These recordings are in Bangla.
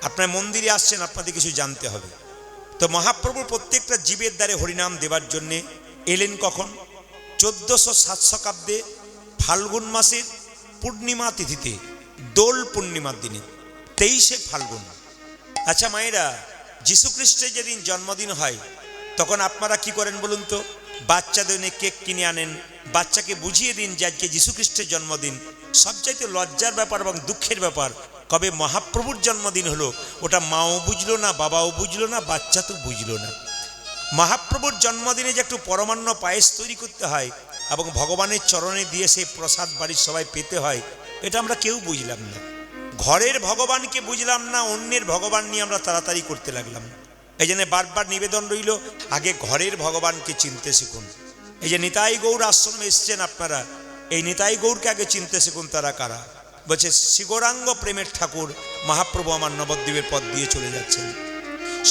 আপনার মন্দিরে আসছেন, আপনাদের কিছু জানতে হবে। তো মহাপ্রভু প্রত্যেকটা জীবের দ্বারে হরিনাম দেবার জন্যে এলেন কখন? 1407 শতাব্দে ফাল্গুন মাসের পূর্ণিমা তিথিতে, দোল পূর্ণিমার দিনে, 23শে ফাল্গুন। আচ্ছা মায়েরা, যীশুখ্রিস্টের যেদিন জন্মদিন হয় তখন আপনারা কি করেন বলুন তো? বাচ্চাদের নিয়ে কেক কিনে আনেন, বাচ্চাকে বুঝিয়ে দিন যে আজকে যীশুখ্রিস্টের জন্মদিন। সবচাইতে লজ্জার ব্যাপার এবং দুঃখের ব্যাপার, কবে মহাপ্রভুর জন্মদিন হলো ওটা মাও বুঝলো না, বাবাও বুঝলো না, বাচ্চা তো বুঝলো না। মহাপ্রভুর জন্মদিনে যে একটু পরমান্ন পায়েস তৈরি করতে হয় এবং ভগবানের চরণে দিয়ে সেই প্রসাদ বাড়ির সবাই পেতে হয়, এটা আমরা কেউ বুঝলাম না। ঘরের ভগবানকে বুঝলাম না, অন্যের ভগবান নিয়ে আমরা তাড়াতাড়ি করতে লাগলাম। এই জন্য বারবার নিবেদন রইল, আগে ঘরের ভগবানকে চিনতে শিখুন। এই যে নিতাই গৌর আশ্রমে এসছেন আপনারা, এই নিতাই গৌরকে আগে চিনতে শিখুন। তারা কারা? বলছে শ্রীগৌরাঙ্গ প্রেমের ঠাকুর মহাপ্রভু আমার নবদ্বীপের পথ দিয়ে চলে যাচ্ছেন।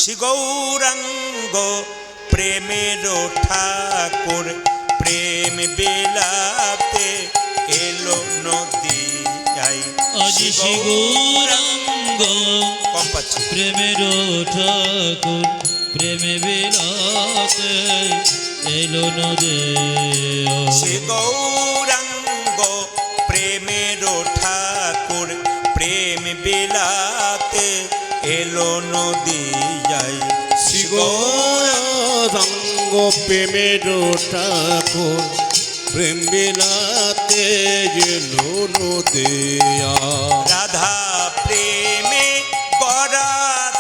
শ্রীগৌরাঙ্গ প্রেমের ঠাকুর প্রেম বেলাতে এলো নদিয়ায়। শ্রীগৌরাঙ্গ প্রেমের ঠাকুর প্রেম বেলাতে এলো নদিয়ায়। শ্রীগৌরাঙ্গ প্রেমের ঠাকুর প্রেম বেলাতে এলো নদিয়ায়। শ্রীগৌরাঙ্গ প্রেমের ঠাকুর প্রেম বেলাতে এলো নদিয়ায়। রাধা প্রেমে করা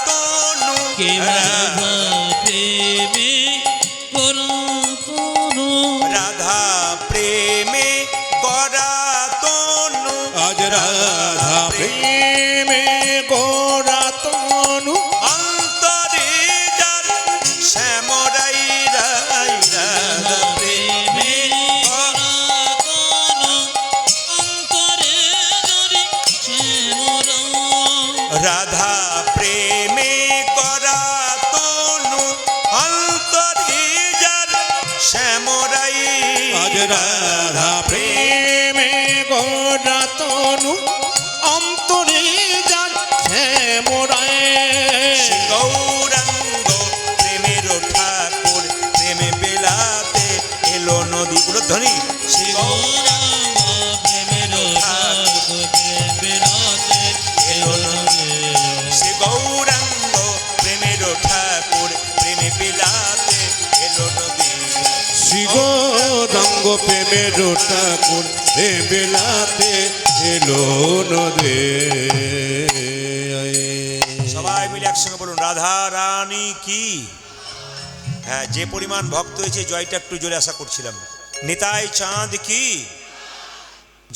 তনু, রাধা প্রেমে করা তনু, রাধা প্রেমে করা তনু, আজ রাধা প্রেমে গোরা তনু, অন্তরে যার শ্যামরাই রাই। রাধা প্রেমে করা তনু, অন্তরে জড়ি শ্যামরা। রাধা প্রেমে করা তনু, অন্তরে যার শ্যামরাই। আজ রাধা প্রেমে গোরা তনু, অন্তরে যার শ্যামরায়। গৌরাঙ্গ প্রেমের ঠাকুর প্রেমে বেলাতে এলো নদী উলধ্বনি। গৌরাঙ্গ প্রেমের ঠাকুর প্রেম বেলাতে এলো নদিয়ায়। সে গৌরাঙ্গ প্রেমের ঠাকুর প্রেমে বেলাতে এলো নদী। শ্রীগৌরাঙ্গ প্রেমের ঠাকুর প্রেম বেলাতে এলো নদিয়ায়। সবাই মিলে একসঙ্গে বলুন, রাধা রানী কি। হ্যাঁ, যে পরিমাণ ভক্ত হয়েছে জয়টা একটু জোরে আশা করছিলাম। নিতাই চাঁদ কি।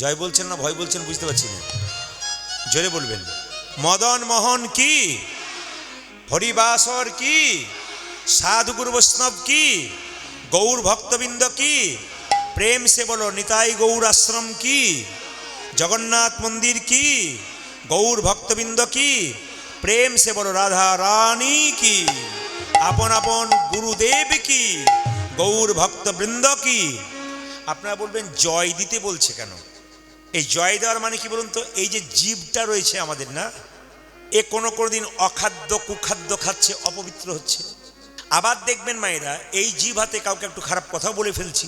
জয় বলছেন না ভয় বলছেন বুঝতে পারছি না, জোরে বলবেন। মদন মোহন কি, হরিবাসর কি, সাধুগুরু বৈষ্ণব কি, গৌর ভক্তবৃন্দ কি। প্রেম সে বলো নিতাই গৌর আশ্রম কি, জগন্নাথ মন্দির কি, গৌর ভক্তবৃন্দ কি। প্রেম সে বলো রাধা রানী কি, আপন আপন গুরুদেব কি, গৌর ভক্তবৃন্দ কি। আপনারা বলবেন জয় দিতে বলছে কেন? এই জয় দেওয়ার মানে কি বলুন তো? এই যে জীবটা রয়েছে আমাদের না, এ কোনো দিন অখাদ্য কুখাদ্য খাচ্ছে, অপবিত্র হচ্ছে। আবার দেখবেন মায়েরা, এই জীব হাতে কাউকে একটু খারাপ কথা বলে ফেলছি,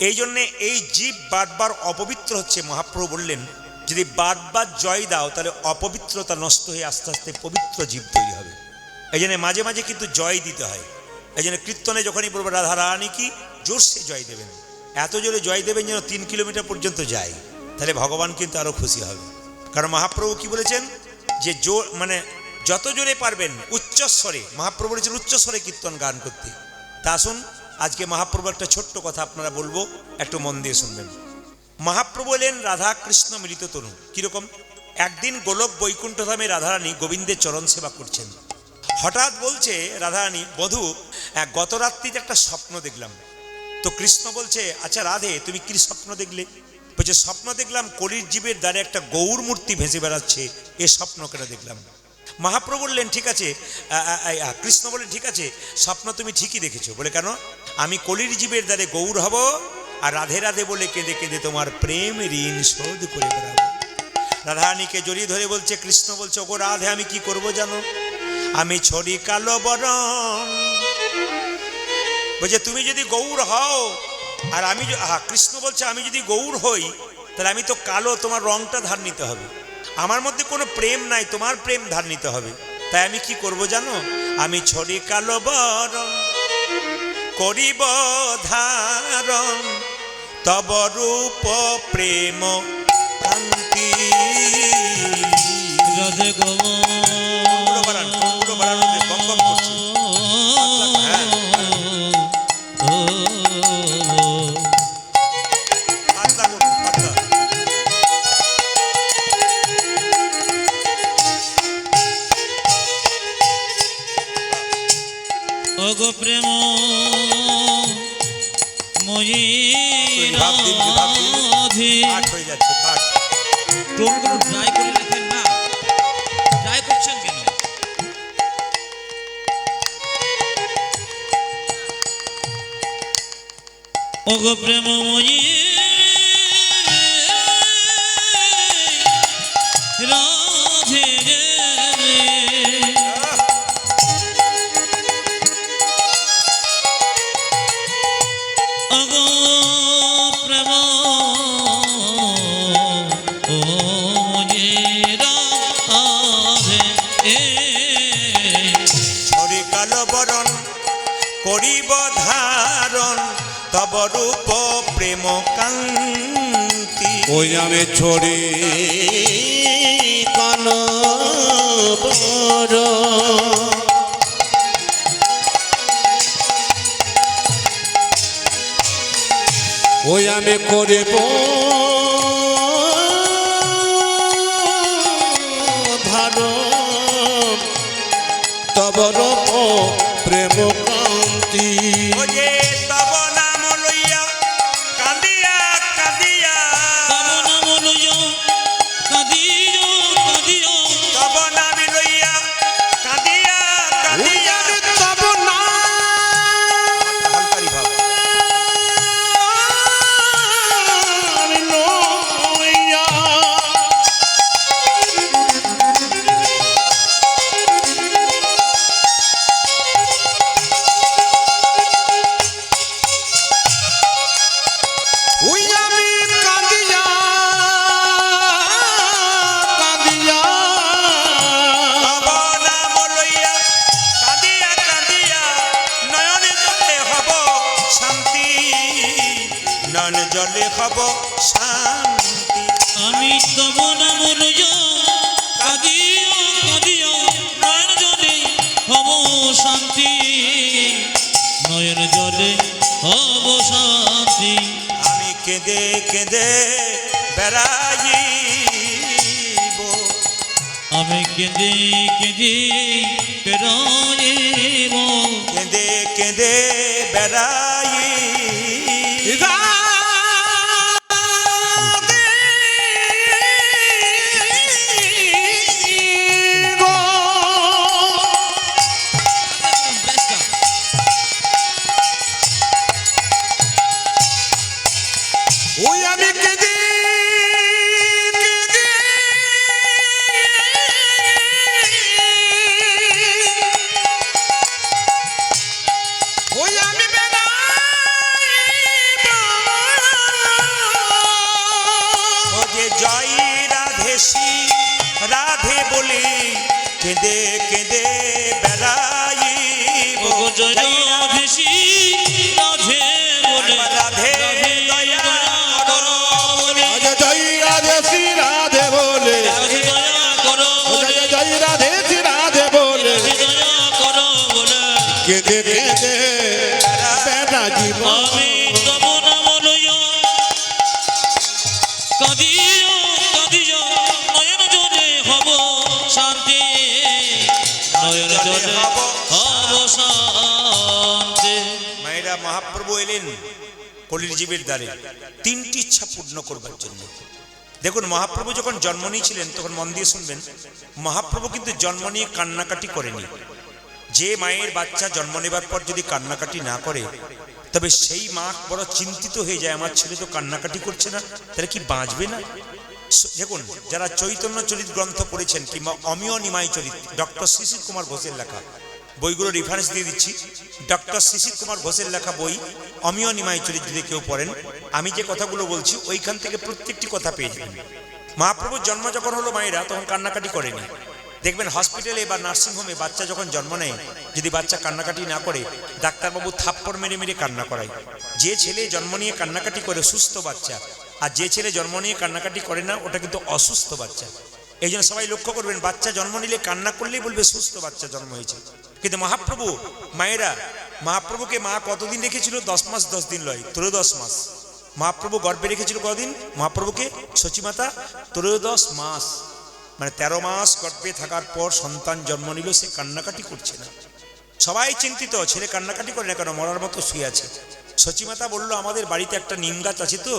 এই জন্যে এই জীব বারবার অপবিত্র হচ্ছে। মহাপ্রভু বললেন যদি বারবার জয় দাও তাহলে অপবিত্রতা নষ্ট হয়ে আস্তে আস্তে পবিত্র জীব তৈরি হবে। এই জন্য মাঝে মাঝে কিন্তু জয় দিতে হয়। এই জন্য কীর্তনে যখনই বলবো রাধা রানী কি, জোরসে জয় দেবেন, এত জোরে জয় দেবেন যেন 3 কিলোমিটার পর্যন্ত যায়, তাহলে ভগবান কিন্তু আরও খুশি হবে। কারণ মহাপ্রভু কি বলেছেন যে মানে যত জোরে পারবেন উচ্চস্বরে, মহাপ্রভু বলেছেন উচ্চস্বরে কীর্তন গান করতে। তা আসুন আজকে মহাপ্রভু একটা ছোট্ট কথা আপনারা বলবো, একটু মন দিয়ে শুনবেন। মহাপ্রভু এলেন রাধা কৃষ্ণ মিলিত তনু। কীরকম? একদিন গোলক বৈকুণ্ঠধামে রাধারানী গোবিন্দের চরণ সেবা করছেন। হঠাৎ বলছে রাধারানী, বধূ গত রাত্রিতে একটা স্বপ্ন দেখলাম। তো কৃষ্ণ বলছে, আচ্ছা রাধে তুমি কি স্বপ্ন দেখলে? বলছে স্বপ্ন দেখলাম কলির জীবের দ্বারে একটা গৌর মূর্তি ভেসে বেড়াচ্ছে, এ স্বপ্ন কেটে দেখলাম। মহাপ্রভু বললেন ঠিক আছে, কৃষ্ণ বললেন ঠিক আছে, স্বপ্ন তুমি ঠিকই দেখেছো। বলে কেন? আমি কলির জীবের দ্বারে গৌর হব আর রাধে রাধে বলে কেঁদে কেঁদে তোমার প্রেম ঋণ শোধ করে বেড়াবো। রাধারানীকে জড়িয়ে ধরে বলছে, কৃষ্ণ বলছে, ওগো রাধে আমি কি করব জানো, আমি ছড়ি কালো বরণ। বলছে তুমি যদি গৌর হও আর আমি কৃষ্ণ বলছে আমি যদি গৌর হই তাহলে আমি তো কালো, তোমার রংটা ধার নিতে হবে, আমার মধ্যে কোনো প্রেম নাই, তোমার প্রেম ধার নিতে হবে। তাই আমি কি করব জানো, আমি ছড়ি কালো বরণ করিব ধারণ তব রূপ প্রেম কান্তি। রাধে গো অগো প্রেম ময়ী রাধে। টোনগুলো ড্রাই করে লেখেন না, ড্রাই করছেন কেন? অগো প্রেমময়ী রাধে রে, অগো প্রেম ছড়ি কালো বরণ করিব ধারণ তব রূপ প্রেম কান্তি। ওই আমি ছড়ি কালো বরণ ওই আমি করিব ধারণ তব রূপ প্রেম কান্তি। ওরে তব নাম লইয়া কাঁদিয়া কাঁদিয়া, তব নাম লইয়া কাঁদিও কাঁদিও, তব নাম লইয়া কাঁদিয়া কাঁদিয়া। তব না হলকারি ভাব। তব নাম লইয়া কাঁদিয়া কাঁদিয়া নয়নে জলে হব শান্তি, নয়নে জলে হব শান্তি। আমি তব নাম লইয়া কাঁদিও কাঁদিও, নয়ন জলে হব শান্তি, নয়ন জলে হব শান্তি। আমি কেঁদে কেঁদে বেড়াইব, আমি কেঁদে কেঁদে বেড়াইব, কেঁদে কেঁদে বেড়াইব। ওই আমি কেঁদে কেঁদে ওই আমি ও যে জয় রাধেশি রাধে বলি কেঁদে কেঁদে বেড়াইব। ওগো জয় রাধেশি রাধে বলে, রাধে দয়া করো বলে, জয় রাধে শ্রী রাধে বলে, রাধে দয়া করো বলে, জয় রাধে শ্রী রাধে বলে, রাধে দয়া করো বলে, কেঁদে কেঁদে বেড়া জীবন। আমি তব নাম লইয়া কাঁদিও কাঁদিও, নয়ন জলে হব শান্তি, নয়ন জলে হব শান্তি। মায়েরা মহাপ্রভু এলেন কলির জীবের দ্বারে তিনটি ইচ্ছা পূর্ণ করবার জন্য। দেখুন মহাপ্রভু যখন জন্ম নিয়েছিলেন তখন মন দিয়ে শুনবেন, মহাপ্রভু কিন্তু জন্ম নিয়ে কান্নাকাটি করেনি। যে মায়ের বাচ্চা জন্ম নেবার পর যদি কান্নাকাটি না করে তবে সেই মা বড় চিন্তিত হয়ে যায়, আমার ছেলে তো কান্নাকাটি করছে না, তাহলে কি বাঁচবে না। দেখুন, যারা চৈতন্য চরিত গ্রন্থ পড়েছেন কিংবা অমিয় নিমাই চরিত, ডক্টর শিশির কুমার ঘোষের লেখা বইগুলো রেফারেন্স দিয়ে দিচ্ছি। ডক্টর শিশির কুমার ঘোষের লেখা বই অমিয় নিমাই চরিত যদি কেউ পড়েন, আমি যে কথাগুলো বলছি ওইখান থেকে প্রত্যেকটি কথা পেয়ে যাবেন। মহাপ্রভুর জন্ম যখন হলো মায়েরা তখন কান্নাকাটি করেনি। দেখবেন হসপিটালে বা নার্সিংহোমে বাচ্চা যখন জন্ম নেয়, যদি বাচ্চা কান্নাকাটি না করে ডাক্তারবাবু থাপ্পড় মেরে মেরে কান্না করায়। যে ছেলে জন্ম নিয়ে কান্নাকাটি করে সুস্থ বাচ্চা, আর যে ছেলে জন্ম নিয়ে কান্নাকাটি করে না ওটা কিন্তু অসুস্থ বাচ্চা। এই জন্য সবাই লক্ষ্য করবেন, বাচ্চা জন্ম নিলে কান্না করলেই বলবে সুস্থ বাচ্চা জন্ম হয়েছে। কিন্তু মহাপ্রভু মায়েরা, মহাপ্রভুকে মা কতদিন রেখেছিল? 10 মাস 10 দিন লয়, 13 মাস। মহাপ্রভু গর্ভে রেখেছিল কতদিন মহাপ্রভুকে? সচিমাতা 13 মাস, মানে 13 মাস গর্ভে থাকার পর সন্তান জন্ম নিল, সে কান্নাকাটি করছে না। সবাই চিন্তিত, ছেলে কান্নাকাটি করে না কেন, মরার মতো শুয়ে আছে। সচিমাতা বলল, আমাদের বাড়িতে একটা নিম গাছ আছে তো,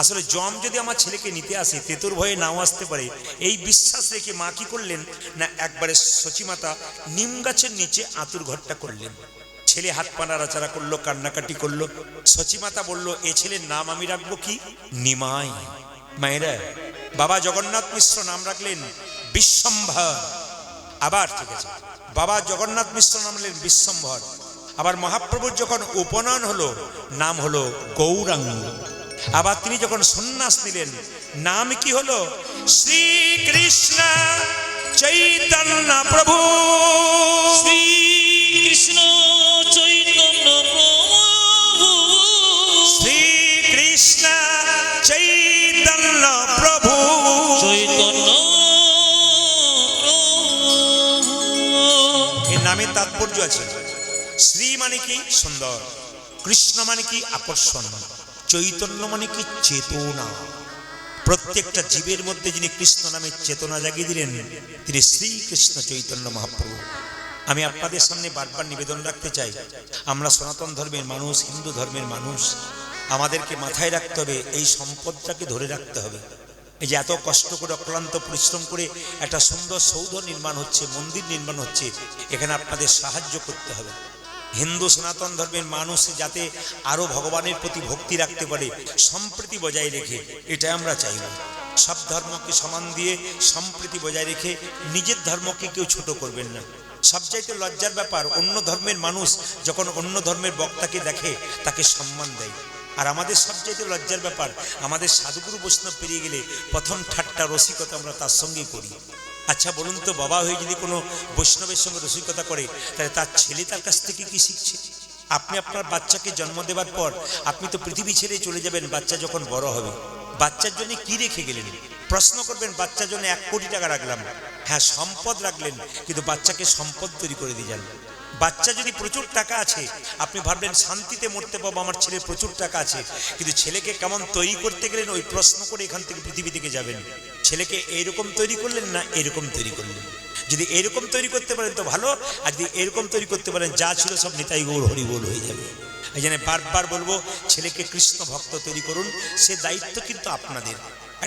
আসলে জম যদি আমার ছেলেকে নিতে আসে তেতুর ভয়ে নাও আসতে পারে, এই বিশ্বাস রেখে মা কি করলেন না, একবারে সচিমাতা নিম গাছের নিচে আতুর ঘরটা করলেন। ছেলে হাত পা নাড়াচাড়া করলো, কান্নাকাটি করলো। সচিমাতা বলল, এ ছেলের নাম আমি রাখবো কি? নিমাই। মায়েরা, বাবা জগন্নাথ মিশ্র নাম রাখলেন বিশ্বম্ভর। আবার ঠিক আছে, বাবা জগন্নাথ মিশ্র নাম রাখলেন বিশ্বম্ভর। আবার মহাপ্রভুর যখন উপনয়ন হলো নাম হলো গৌরাঙ্গ। আবার তিনি যখন সন্ন্যাস নিলেন নাম কি হলো? শ্রীকৃষ্ণ চৈতন্য প্রভু। শ্রীকৃষ্ণ চৈতন্য প্রভু, শ্রীকৃষ্ণ চৈতন্য প্রভু, চৈতন্য প্রভু। এর নামের তাৎপর্য আছে। শ্রী মানে কি? সুন্দর। কৃষ্ণ মানে কি? আকর্ষণ। চৈতন্য মানে কি? চেতনা। প্রত্যেকটা জীবের মধ্যে যিনি কৃষ্ণ নামের চেতনা জাগিয়ে দিলেন তিনি শ্রীকৃষ্ণ চৈতন্য মহাপ্রভু। আমি আপনাদের সামনে বারবার নিবেদন রাখতে চাই, আমরা সনাতন ধর্মের মানুষ, হিন্দু ধর্মের মানুষ, আমাদেরকে মাথায় রাখতে হবে এই সম্পদটাকে ধরে রাখতে হবে। এই যে এত কষ্ট করে অক্লান্ত পরিশ্রম করে একটা সুন্দর সৌধ নির্মাণ হচ্ছে, মন্দির নির্মাণ হচ্ছে, এখানে আপনাদের সাহায্য করতে হবে। হিন্দু সনাতন ধর্মের মানুষ যাতে আরো ভগবানের প্রতি ভক্তি রাখতে পারে, সম্প্রীতি বজায় রেখে, এটা আমরা চাইব। সব ধর্মকে সমান দিয়ে সম্প্রীতি বজায় রেখে নিজের ধর্মকে কেউ ছোট করবেন না। সবচাইতে লজ্জার ব্যাপার, অন্য ধর্মের মানুষ যখন অন্য ধর্মের বক্তাকে দেখে তাকে সম্মান দেয়। আর আমাদের সবচাইতে লজ্জার ব্যাপার, আমাদের সাধুগুরু বৈষ্ণব পেরিয়ে গেলে প্রথম ঠাট্টা রসিকতা আমরা তার সঙ্গেই করি। আচ্ছা বলুন তো, বাবা হয়ে যদি কোনো বৈষ্ণবের সঙ্গে রসিকতা করে তাহলে তার ছেলে তার কাছ থেকে কি শিখছে? আপনি আপনার বাচ্চাকে জন্ম দেওয়ার পর আপনি তো পৃথিবী ছেড়ে চলে যাবেন, বাচ্চা যখন বড় হবে বাচ্চার জন্য কি রেখে গেলেন? প্রশ্ন করবেন, বাচ্চার জন্য 1 কোটি টাকা রাখলাম, হ্যাঁ সম্পদ রাখলেন, কিন্তু বাচ্চাকে সম্পদ তৈরি করে দিয়ে যান। বাচ্চা যদি প্রচুর টাকা আছে আপনি ভাবলেন শান্তিতে মরতে পাবো, আমার ছেলের প্রচুর টাকা আছে, কিন্তু ছেলেকে কেমন তৈরি করতে গেলেন ওই প্রশ্ন করে এখান থেকে পৃথিবী থেকে যাবেন। ছেলেকে এইরকম তৈরি করলেন না এরকম তৈরি করলেন? যদি এরকম তৈরি করতে পারেন তো ভালো, আর যদি এরকম তৈরি করতে পারেন যা ছিল সব নিতাই গৌর হরি বল হয়ে যাবে। এই জন্য বারবার বলবো, ছেলেকে কৃষ্ণ ভক্ত তৈরি করুন, সে দায়িত্ব কিন্তু আপনাদের।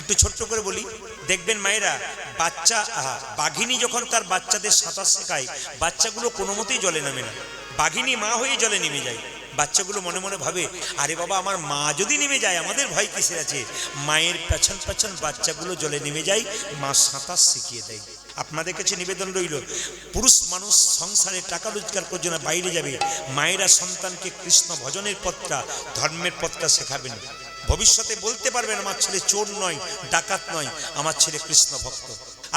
একটু ছোট্ট করে বলি, দেখবেন মায়েরা, বাচ্চা বাঘিনী যখন তার বাচ্চাদের সাঁতার শেখায়, বাচ্চাগুলো কোনো মতেই জলে নামে না, বাঘিনী মা হয়ে জলে নেমে যায়। বাচ্চাগুলো মনে মনে ভাবে, আরে বাবা আমার মা যদি নেমে যায় আমাদের ভয় কিসের আছে? মায়ের পেছন পেছন বাচ্চাগুলো জলে নেমে যায়, মা সাঁতার শিখিয়ে দেয়। আপনাদের কাছে নিবেদন রইল, পুরুষ মানুষ সংসারে টাকা রোজগার করার জন্য বাইরে যাবে, মায়েরা সন্তানকে কৃষ্ণ ভজনের পথটা, ধর্মের পথটা শেখাবেন। ভবিষ্যতে বলতে পারবেন আমার ছেলে চোর নয়, ডাকাত নয়, আমার ছেলে কৃষ্ণ ভক্ত।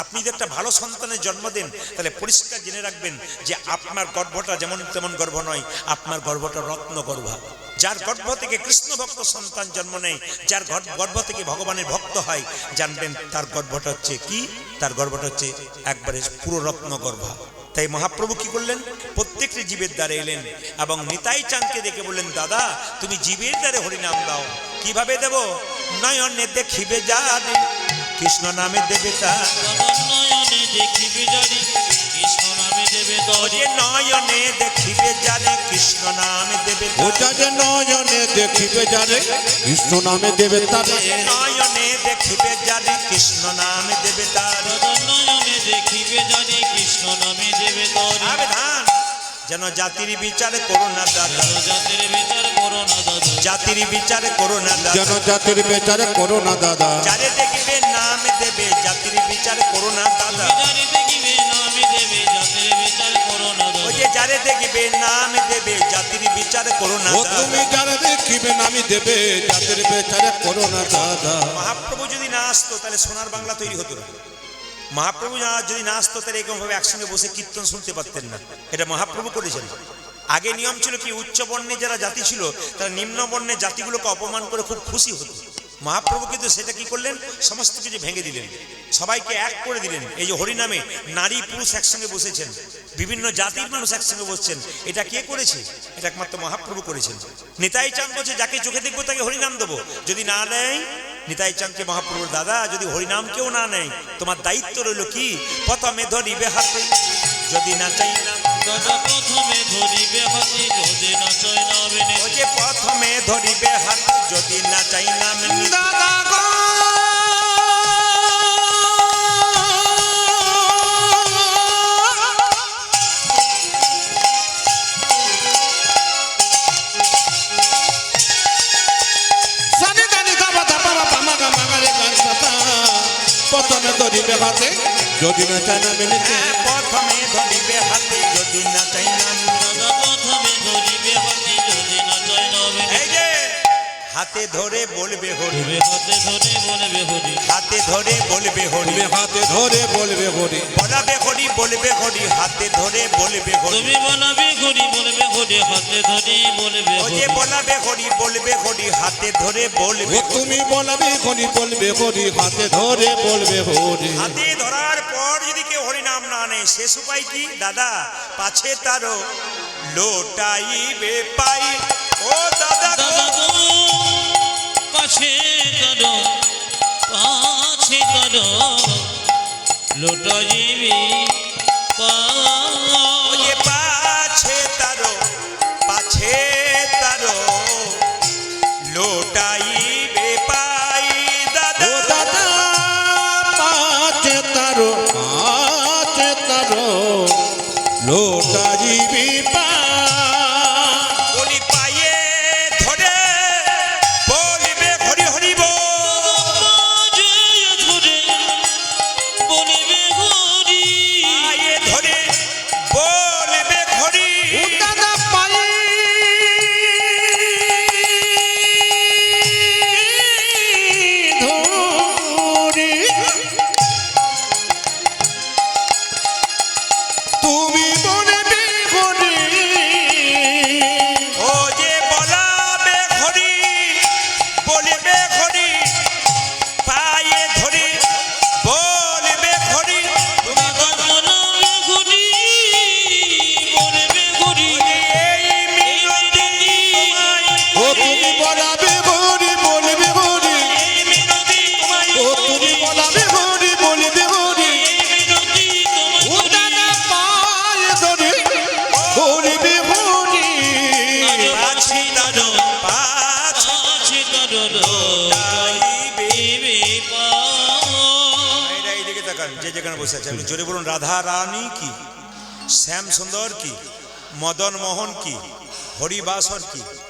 আপনি যদি একটা ভালো সন্তানের জন্ম দেন তাহলে পরিষ্কার জেনে রাখবেন যে আপনার গর্ভটা যেমন তেমন গর্ভ নয়, আপনার গর্ভটা রত্ন গর্ভা। যার গর্ভ থেকে কৃষ্ণ ভক্ত সন্তান জন্ম নেয়, যার গর্ভ থেকে ভগবানের ভক্ত হয়, জানবেন তার গর্ভটা হচ্ছে কি? তার গর্ভটা হচ্ছে একবারে পুরো রত্ন গর্ভা। তাই মহাপ্রভু কি করলেন? প্রত্যেকটি জীবের দ্বারে এলেন এবং নিতাই চাঁদকে দেখে বললেন, দাদা তুমি জীবের দ্বারে হরিনাম দাও। কিভাবে দেব? নয়নে দেখিবে জানে কৃষ্ণ নামে দেবে তার, নয়নে দেখিবে জানি কৃষ্ণ নামে দেবে তরে, নয়নে দেখিবে জানে কৃষ্ণ নামে দেবে ও যাতে নয়নে দেখিবে জানে কৃষ্ণ নামে দেবে তার, নয়নে দেখিবে জানে কৃষ্ণ নামে দেবে তার, নয়নে দেখিবে জানি কৃষ্ণ নামে দেবে তরে। সাবধান, যেন জাতির বিচার করো না দাদা, জাতির বিচার করো না দাদা, জাতির বিচার করো না দাদা, যেন জাতির বেচার করো না দাদা। যারে দেখবে নাম দেবে জাতির বিচার করো না দাদা, যারে দেখিবে নামে দেবে জাতির বিচার করো না ওই দাদা, যে যারে দেখবে নাম দেবে জাতির বিচার করো না ও দাদা। তুমি যারা দেখিবে নামি দেবে জাতির বেচার করো না দাদা। মহাপ্রভু যদি না আসতো তাহলে সোনার বাংলা তৈরি হতো না। মহাপ্রভু যদি না আসতো তাহলে এরকম ভাবে একসঙ্গে বসে কীর্তন শুনতে পারতেন না। এটা মহাপ্রভু করেছেন। আগে নিয়ম ছিল কি, উচ্চ বর্ণে যারা জাতি ছিল তারা নিম্ন বর্ণের জাতিগুলোকে অপমান করে খুব খুশি হতো। মহাপ্রভু কিন্তু সেটা কি করলেন, সমস্ত কিছু ভেঙে দিলেন, সবাইকে এক করে দিলেন। এই যে হরিনামে নারী পুরুষ একসঙ্গে বসেছেন, বিভিন্ন জাতির মানুষ একসঙ্গে বসছেন, এটা কে করেছে? এটা একমাত্র মহাপ্রভু করেছেন। নিতাই চাঁদ বলছে যাকে চোখে দেখবো তাকে হরিনাম দেবো, যদি না নেয় নিতাই চাঁদকে মহাপ্রভুর দাদা যদি হরিনাম কেউ না নেয় তোমার দায়িত্ব রইল কি, প্রথমে ধরিবে হাতে যদি না চাই না দাদা প্রথমে ধরিবে হাতে যদি না চাই নামে নে, ও যে প্রথমে ধরিবে হাত যদি না চাই নাম নিতে। দাদা গো সানি গানি গাবা দাবা পামা গামা গারে গানসাতা প্রথমে ধরিবে হাতে যদি না চায় না মেনেছে। প্রথমে ধরিবে হাতে যদি না চাই নাম। দাদা প্রথমে ধরিবে হাতে যদি না চাই নামে নে, এই যে হাতে ধরে বলবে হরি, তুমি হাতে ধরে বলবে হরি, হাতে ধরে বলবে হরি, তুমি হাতে ধরে বলবে হরি, বলাবে হরি বলবে হরি, হাতে ধরে বলবে হরি, তুমি বলাবে হরি বলবে হরি, হাতে ধরে বলবে ও হরি, যে বলাবে হরি বলবে হরি, হাতে ধরে বলবে ও হরি। তুমি বলবে হরি বলবে হরি, হাতে ধরে বলবে হরি। হাতে ধরার পর যদি কেউ হরিনাম না নেয় শেষ উপায় কি দাদা, পাছে তারও লোটাইবে পাই। ও দাদা গো, দাদা গো পাছে করো লোটা জীবী ও যে পাছে তারও লোটাইবে পাই দাদা। ও দাদা পাঁচে তারো লোটা জীবি পা বলি পায়ে ধরে বলিবে হরি হরি বল। ধরে বলিবে হরি, পায়ে ধরে বলবে হরি, ও দাদা পায়ে ধরে তুমি বলবে হরি, ও যে বলাবে হরি বলবে হরি, পায়ে ধরে বলবে হরি। তুমি বলবে হরি বলবে হরি, এই মিনতি তোমায়, ও তুমি বলাবে হরি বলবে হরি, এই মিনতি তোমায়, ও তুমি বলাবে হরি বলবে হরি, মিনতি ও দাদা পায়ে ধরে বলবে হরি। পাছি দাদা পাছি আছে করো লোটাইবে। লোটাইবে পাই। এরা এইদিকে তাকান, যে যেখানে বসে আছে আপনি জোরে বলুন, রাধা রানী কি, শ্যাম সুন্দর কি, মদন মোহন কি, হরিবাসর কি।